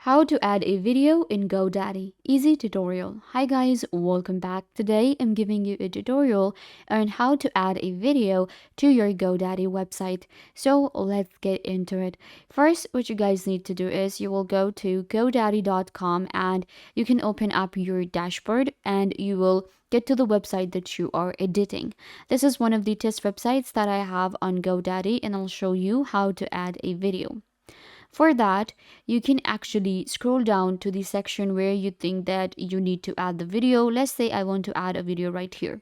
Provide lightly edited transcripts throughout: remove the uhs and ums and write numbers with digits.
How to add a video in GoDaddy. Easy tutorial. Hi guys, welcome back. Today I'm giving you a tutorial on how to add a video to your GoDaddy website. So let's get into it. First, what you guys need to do is you will go to godaddy.com and you can open up your dashboard and you will get to the website that you are editing. This is one of the test websites that I have on GoDaddy and I'll show you how to add a video. For that, you can actually scroll down to the section where you think that you need to add the video. Let's say I want to add a video right here.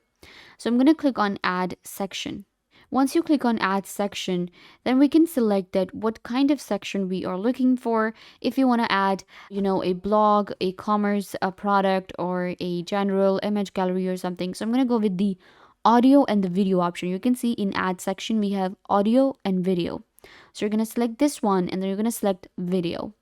So I'm going to click on add section. Once you click on add section, then we can select that what kind of section we are looking for. If you want to add, a blog, a commerce, a product, or a general image gallery or something. So I'm going to go with the audio and the video option. You can see in add section, we have audio and video. So you're going to select this one and then you're going to select video.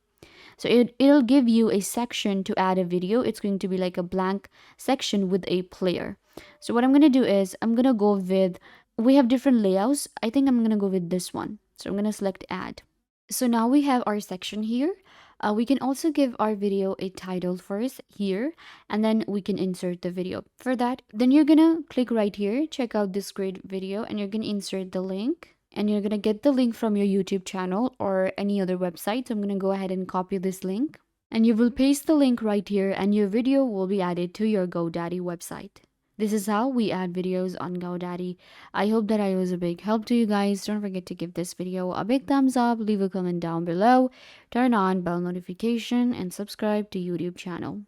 So it'll give you a section to add a video. It's going to be like a blank section with a player. So what I'm going to do is I'm going to go with, we have different layouts. I think I'm going to go with this one. So I'm going to select add. So now we have our section here. We can also give our video a title first here, and then we can insert the video. For that, then you're going to click right here, check out this great video, and you're going to insert the link. And you're going to get the link from your YouTube channel or any other website. So I'm going to go ahead and copy this link. And you will paste the link right here and your video will be added to your GoDaddy website. This is how we add videos on GoDaddy. I hope that I was a big help to you guys. Don't forget to give this video a big thumbs up, leave a comment down below, turn on bell notification, and subscribe to YouTube channel.